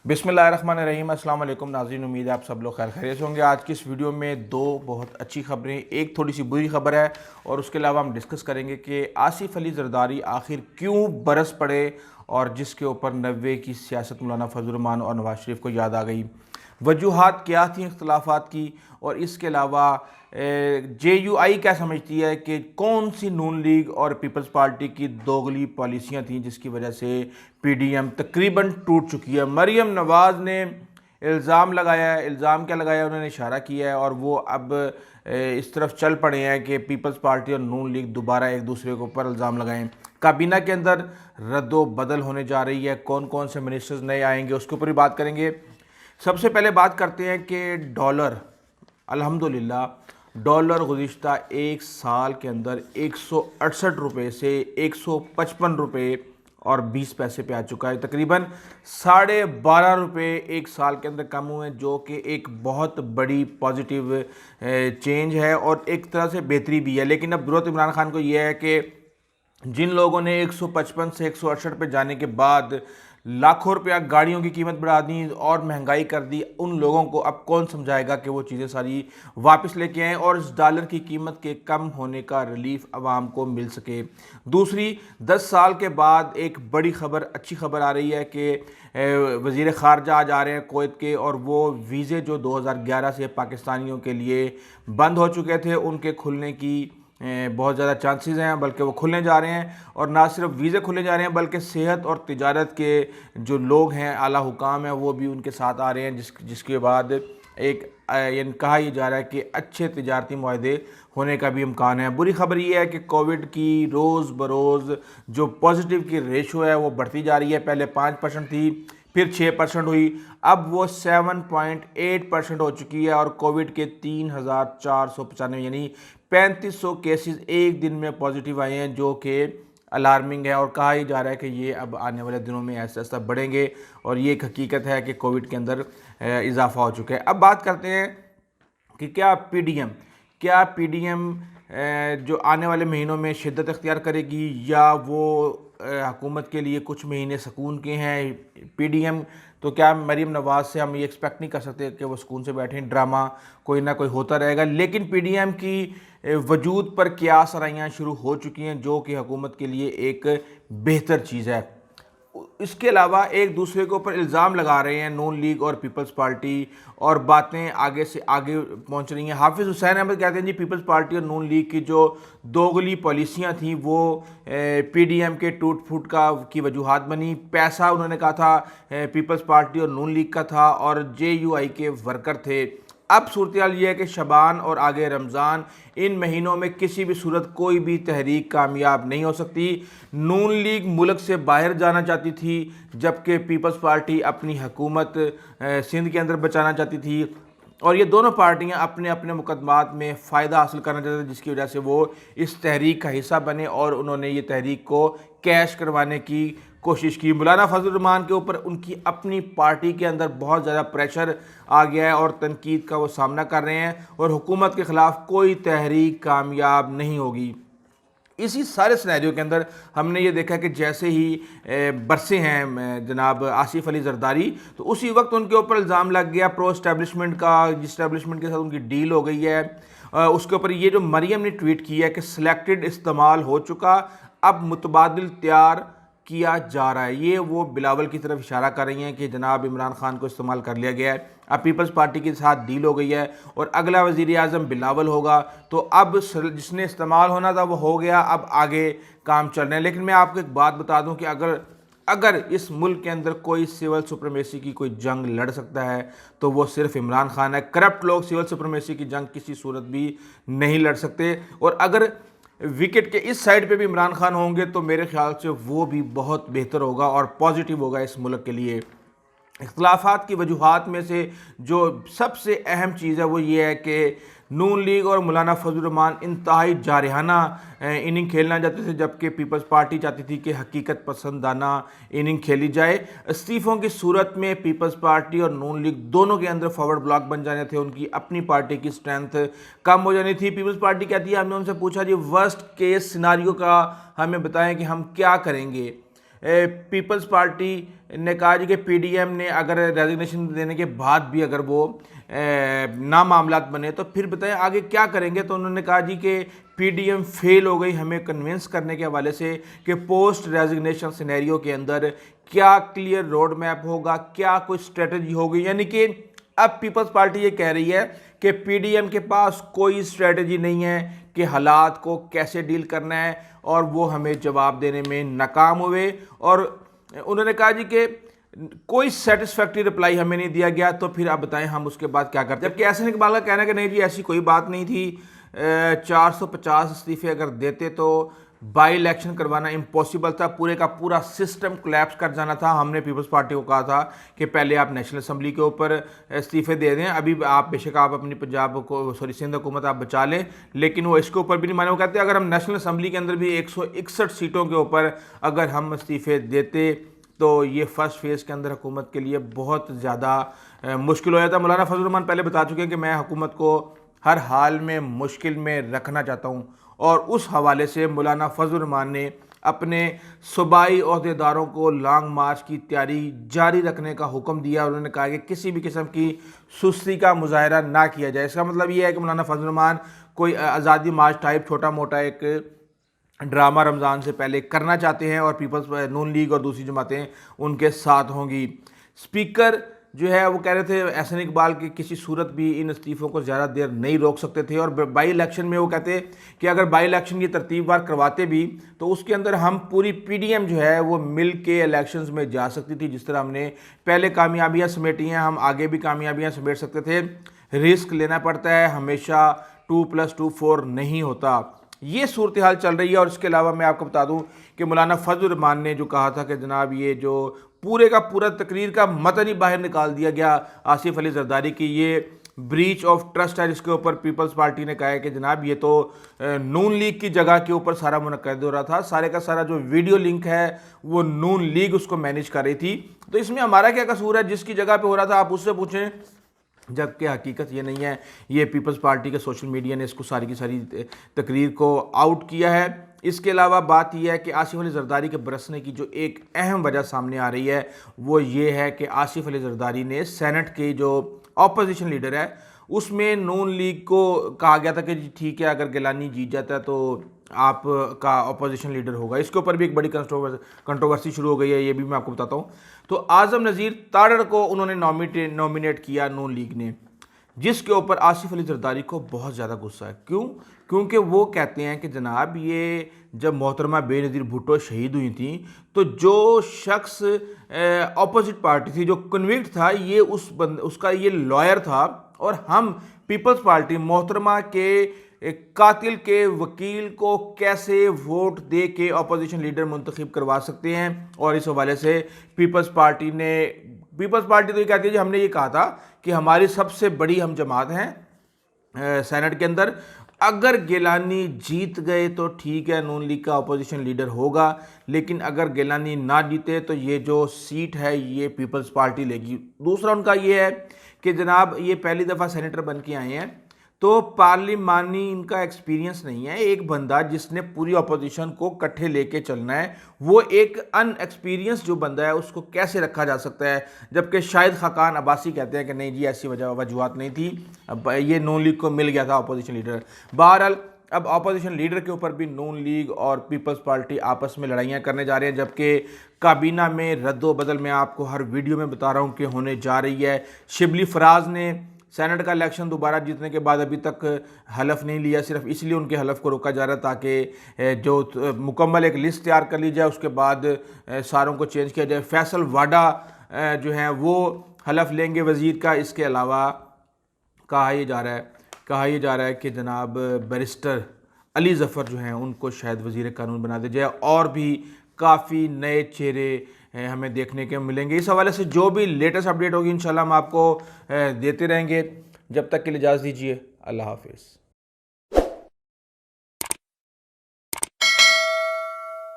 बिस्मिल्लाहिर्रहमानिर्रहीम। अस्सलाम वालेकुम नाज़रीन, उम्मीद है आप सब लोग खैर खैरियत से होंगे। आज की इस वीडियो में दो बहुत अच्छी खबरें, एक थोड़ी सी बुरी खबर है और उसके अलावा हम डिस्कस करेंगे कि आसिफ अली जरदारी आखिर क्यों बरस पड़े और जिसके ऊपर 90 की सियासत मौलाना फजल रहमान और नवाज शरीफ को याद आ गई। वजूहात क्या थी इख्तलाफात की, और इसके अलावा JUI क्या समझती है कि कौन सी नून लीग और पीपल्स पार्टी की दोगली पॉलिसियां थी जिसकी वजह से PDM तकरीबन टूट चुकी है। मरीम नवाज़ ने इल्ज़ाम लगाया है, इल्ज़ाम क्या लगाया, उन्होंने इशारा किया है और वो अब इस तरफ चल पड़े हैं कि पीपल्स पार्टी और नून लीग दोबारा एक दूसरे के ऊपर इल्ज़ाम लगाएं। काबीना के अंदर रद्दो बदल होने जा रही है, कौन कौन से मिनिस्टर्स नए आएंगे उसके ऊपर भी बात करेंगे। सबसे पहले बात करते हैं कि डॉलर, अल्हम्दुलिल्लाह डॉलर गुज़िश्ता एक साल के अंदर 168 रुपये से 155 रुपये और 20 पैसे पे आ चुका है। तकरीबन 12.5 रुपये एक साल के अंदर कम हुए, जो कि एक बहुत बड़ी पॉजिटिव चेंज है और एक तरह से बेहतरी भी है। लेकिन अब ज़रूरत इमरान खान को यह है कि जिन लोगों ने 155 से 168 पे जाने के बाद लाखों रुपया गाड़ियों की कीमत बढ़ा दी और महंगाई कर दी, उन लोगों को अब कौन समझाएगा कि वो चीज़ें सारी वापस लेके आएँ और इस डॉलर की कीमत के कम होने का रिलीफ आवाम को मिल सके। दूसरी, 10 साल के बाद एक बड़ी खबर, अच्छी खबर आ रही है कि वज़ीर ख़ारजा आज आ रहे हैं कुवैत के, और वो वीज़े जो 2011 से पाकिस्तानियों के लिए बंद हो चुके थे उनके खुलने की बहुत ज़्यादा चांसेस हैं, बल्कि वो खुलने जा रहे हैं। और ना सिर्फ वीज़े खुलने जा रहे हैं बल्कि सेहत और तिजारत के जो लोग हैं, आला हुकाम हैं, वो भी उनके साथ आ रहे हैं, जिसके बाद एक यानी कहा यह जा रहा है कि अच्छे तिजारती मुआहदे होने का भी इम्कान है। बुरी खबर ये है कि कोविड की रोज़ बरोज़ जो पॉजिटिव की रेशो है वो बढ़ती जा रही है। पहले 5% थी, फिर 6% हुई, अब वो 7.8% हो चुकी है और कोविड के 3,495 यानी 3500 केसेस एक दिन में पॉजिटिव आए हैं, जो कि अलार्मिंग है। और कहा ही जा रहा है कि ये अब आने वाले दिनों में ऐसा ऐसा बढ़ेंगे और ये एक हकीकत है कि कोविड के अंदर इजाफा हो चुका है। अब बात करते हैं कि क्या PDM जो आने वाले महीनों में शिद्दत इख्तियार करेगी या वो हुकूमत के लिए कुछ महीने सुकून के हैं। PDM तो क्या मरीम नवाज़ से हम ये एक्सपेक्ट नहीं कर सकते कि वो सुकून से बैठें, ड्रामा कोई ना कोई होता रहेगा। लेकिन PDM की वजूद पर क्या सराहियाँ शुरू हो चुकी हैं, जो कि हुकूमत के लिए एक बेहतर चीज़ है। इसके अलावा एक दूसरे के ऊपर इल्ज़ाम लगा रहे हैं नून लीग और पीपल्स पार्टी, और बातें आगे से आगे पहुंच रही हैं। हाफिज़ हुसैन अहमद कहते हैं जी पीपल्स पार्टी और नून लीग की जो दोगली पॉलिसियां थी वो PDM के टूट फूट की वजूहात बनी। पैसा उन्होंने कहा था पीपल्स पार्टी और नून लीग का था और JUI के वर्कर थे। अब सूरत हाल ये है कि शबान और आगे रमज़ान, इन महीनों में किसी भी सूरत कोई भी तहरीक कामयाब नहीं हो सकती। नून लीग मुल्क से बाहर जाना चाहती थी, जबकि पीपल्स पार्टी अपनी हुकूमत सिंध के अंदर बचाना चाहती थी। और ये दोनों पार्टियां अपने अपने मुकदमात में फ़ायदा हासिल करना चाहते थे, जिसकी वजह से वो इस तहरीक का हिस्सा बने और उन्होंने ये तहरीक को कैश करवाने की कोशिश की। मौलाना फजल रहमान के ऊपर उनकी अपनी पार्टी के अंदर बहुत ज़्यादा प्रेशर आ गया है और तनकीद का वो सामना कर रहे हैं और हुकूमत के ख़िलाफ़ कोई तहरीक कामयाब नहीं होगी। इसी सारे सिनेरियो के अंदर हमने ये देखा कि जैसे ही बरसे हैं जनाब आसिफ अली जरदारी, तो उसी वक्त उनके ऊपर इल्ज़ाम लग गया प्रो इस्टेब्लिशमेंट का, जिस इस्टेब्लिशमेंट के साथ उनकी डील हो गई है। उसके ऊपर ये जो मरियम ने ट्वीट किया है कि सिलेक्टेड इस्तेमाल हो चुका, अब मुतबादिल तैयार किया जा रहा है। ये वो बिलावल की तरफ इशारा कर रही हैं कि जनाब इमरान खान को इस्तेमाल कर लिया गया है, अब पीपल्स पार्टी के साथ डील हो गई है और अगला वज़ीर आज़म बिलावल होगा। तो अब जिसने इस्तेमाल होना था वो हो गया, अब आगे काम चल रहे हैं। लेकिन मैं आपको एक बात बता दूं कि अगर इस मुल्क के अंदर कोई सिविल सुप्रीमेसी की कोई जंग लड़ सकता है तो वो सिर्फ इमरान खान है। करप्ट लोग सिविल सुप्रीमेसी की जंग किसी सूरत भी नहीं लड़ सकते, और अगर विकेट के इस साइड पे भी इमरान खान होंगे तो मेरे ख्याल से वो भी बहुत बेहतर होगा और पॉजिटिव होगा इस मुल्क के लिए। इख्तलाफात की वजूहात में से जो सबसे अहम चीज़ है वो ये है कि नून लीग और मौलाना फजल रहमान इंतहाई जारहाना इनिंग खेलना चाहते थे, जबकि पीपल्स पार्टी चाहती थी कि हकीकत पसंदाना इनिंग खेली जाए। इस्तीफ़ों की सूरत में पीपल्स पार्टी और नून लीग दोनों के अंदर फॉरवर्ड ब्लॉक बन जाने थे, उनकी अपनी पार्टी की स्ट्रेंथ कम हो जानी थी। पीपल्स पार्टी कहती है, हमने उनसे पूछा जी वर्स्ट केस सिनारियो का हमें बताएं कि हम क्या करेंगे। پیپلز پارٹی نے کہا جی کہ پی ڈی ایم نے اگر ریزگنیشن دینے کے بعد بھی اگر وہ نامعاملات بنے تو پھر بتائیں آگے کیا کریں گے. تو انہوں نے کہا جی کہ پی ڈی ایم فیل ہو گئی ہمیں کنونس کرنے کے حوالے سے کہ پوسٹ ریزگنیشن سینیریو کے اندر کیا کلیئر روڈ میپ ہوگا, کیا کوئی اسٹریٹجی ہوگی. یعنی کہ اب پیپلز پارٹی یہ کہہ رہی ہے کہ پی ڈی ایم کے پاس کوئی اسٹریٹجی نہیں ہے کہ حالات کو کیسے ڈیل کرنا ہے, اور وہ ہمیں جواب دینے میں ناکام ہوئے. اور انہوں نے کہا جی کہ کوئی سیٹسفیکٹری رپلائی ہمیں نہیں دیا گیا, تو پھر آپ بتائیں ہم اس کے بعد کیا کرتے ہیں. جبکہ احسن اقبال کا کہنا ہے کہ نہیں جی ایسی کوئی بات نہیں تھی, 450 استعفے اگر دیتے تو بائی الیکشن کروانا امپاسبل تھا, پورے کا پورا سسٹم کولیپس کر جانا تھا. ہم نے پیپلز پارٹی کو کہا تھا کہ پہلے آپ نیشنل اسمبلی کے اوپر استعفے دے دیں, ابھی آپ بے شک آپ اپنی پنجاب کو سندھ حکومت آپ بچا لیں, لیکن وہ اس کے اوپر بھی نہیں مانے. وہ کہتے ہیں اگر ہم نیشنل اسمبلی کے اندر بھی 161 سیٹوں کے اوپر اگر ہم استعفے دیتے تو یہ فرسٹ فیز کے اندر حکومت کے لیے بہت زیادہ مشکل ہو جاتا. مولانا فضل الرحمان پہلے بتا چکے ہیں کہ میں حکومت کو ہر حال میں مشکل میں رکھنا چاہتا ہوں, اور اس حوالے سے مولانا فضل الرحمان نے اپنے صوبائی عہدیداروں کو لانگ مارچ کی تیاری جاری رکھنے کا حکم دیا. انہوں نے کہا کہ کسی بھی قسم کی سستی کا مظاہرہ نہ کیا جائے. اس کا مطلب یہ ہے کہ مولانا فضل الرحمان کوئی آزادی مارچ ٹائپ چھوٹا موٹا ایک ڈرامہ رمضان سے پہلے کرنا چاہتے ہیں, اور پیپلز نون لیگ اور دوسری جماعتیں ان کے ساتھ ہوں گی. اسپیکر جو ہے وہ کہہ رہے تھے احسن اقبال کی کسی صورت بھی ان استعفوں کو زیادہ دیر نہیں روک سکتے تھے, اور بائی الیکشن میں وہ کہتے کہ اگر بائی الیکشن کی ترتیب وار کرواتے بھی تو اس کے اندر ہم پوری پی ڈی ایم جو ہے وہ مل کے الیکشنز میں جا سکتی تھی, جس طرح ہم نے پہلے کامیابیاں سمیٹی ہیں ہم آگے بھی کامیابیاں سمیٹ سکتے تھے. رسک لینا پڑتا ہے, ہمیشہ 2+2 4 نہیں ہوتا. یہ صورتحال چل رہی ہے. اور اس کے علاوہ میں آپ کو بتا دوں کہ مولانا فضل الرحمان نے جو کہا تھا کہ جناب یہ جو پورے کا پورا تقریر کا متن ہی باہر نکال دیا گیا آصف علی زرداری کی, یہ بریچ آف ٹرسٹ ہے, جس کے اوپر پیپلز پارٹی نے کہا ہے کہ جناب یہ تو نون لیگ کی جگہ کے اوپر سارا منعقد ہو رہا تھا, سارے کا سارا جو ویڈیو لنک ہے وہ نون لیگ اس کو مینیج کر رہی تھی, تو اس میں ہمارا کیا قصور ہے, جس کی جگہ پہ ہو رہا تھا آپ اس سے پوچھیں. جبکہ حقیقت یہ نہیں ہے, یہ پیپلز پارٹی کے سوشل میڈیا نے اس کو ساری کی ساری تقریر کو آؤٹ کیا ہے. اس کے علاوہ بات یہ ہے کہ آصف علی زرداری کے برسنے کی جو ایک اہم وجہ سامنے آ رہی ہے وہ یہ ہے کہ آصف علی زرداری نے سینٹ کے جو اپوزیشن لیڈر ہے اس میں نون لیگ کو کہا گیا تھا کہ جی ٹھیک ہے اگر گیلانی جیت جاتا ہے تو آپ کا اپوزیشن لیڈر ہوگا. اس کے اوپر بھی ایک بڑی کنٹروورسی شروع ہو گئی ہے, یہ بھی میں آپ کو بتاتا ہوں. تو اعظم نذیر تاڑڑ کو انہوں نے نومینیٹ کیا نون لیگ نے, جس کے اوپر آصف علی زرداری کو بہت زیادہ غصہ ہے. کیوں؟ کیونکہ وہ کہتے ہیں کہ جناب یہ جب محترمہ بے نظیر بھٹو شہید ہوئی تھیں تو جو شخص اپوزٹ پارٹی تھی جو کنوکٹ تھا یہ اس کا یہ لائر تھا, اور ہم پیپلز پارٹی محترمہ کے قاتل کے وکیل کو کیسے ووٹ دے کے اپوزیشن لیڈر منتخب کروا سکتے ہیں. اور اس حوالے سے پیپلز پارٹی تو یہ کہتی ہے جی ہم نے یہ کہا تھا کہ ہماری سب سے بڑی ہم جماعت ہیں سینٹ کے اندر, اگر گیلانی جیت گئے تو ٹھیک ہے نون لیگ کا اپوزیشن لیڈر ہوگا, لیکن اگر گیلانی نہ جیتے تو یہ جو سیٹ ہے یہ پیپلز پارٹی لے گی. دوسرا ان کا یہ ہے کہ جناب یہ پہلی دفعہ سینیٹر بن کے آئے ہیں تو پارلیمانی ان کا ایکسپیرینس نہیں ہے. ایک بندہ جس نے پوری اپوزیشن کو کٹھے لے کے چلنا ہے وہ ایک ان ایکسپیرینس جو بندہ ہے اس کو کیسے رکھا جا سکتا ہے, جبکہ شاہد خاقان عباسی کہتے ہیں کہ نہیں جی ایسی وجوہات نہیں تھی, یہ نون لیگ کو مل گیا تھا اپوزیشن لیڈر. بہرحال اب اپوزیشن لیڈر کے اوپر بھی نون لیگ اور پیپلز پارٹی آپس میں لڑائیاں کرنے جا رہے ہیں, جبکہ کابینہ میں رد و بدل میں آپ کو ہر ویڈیو میں بتا رہا ہوں کہ ہونے جا رہی ہے. شبلی فراز نے سینٹ کا الیکشن دوبارہ جیتنے کے بعد ابھی تک حلف نہیں لیا, صرف اس لیے ان کے حلف کو روکا جا رہا ہے تاکہ جو مکمل ایک لسٹ تیار کر لی جائے اس کے بعد ساروں کو چینج کیا جائے. فیصل واڈا جو ہیں وہ حلف لیں گے وزیر کا. اس کے علاوہ کہا یہ جا رہا ہے کہ جناب بیرسٹر علی ظفر جو ہیں ان کو شاید وزیر قانون بنا دیا جائے, اور بھی کافی نئے چہرے ہمیں دیکھنے کے ملیں گے. اس حوالے سے جو بھی لیٹسٹ اپڈیٹ ہوگی انشاءاللہ ہم آپ کو دیتے رہیں گے. جب تک کے لیے اجازت دیجیے, اللہ حافظ.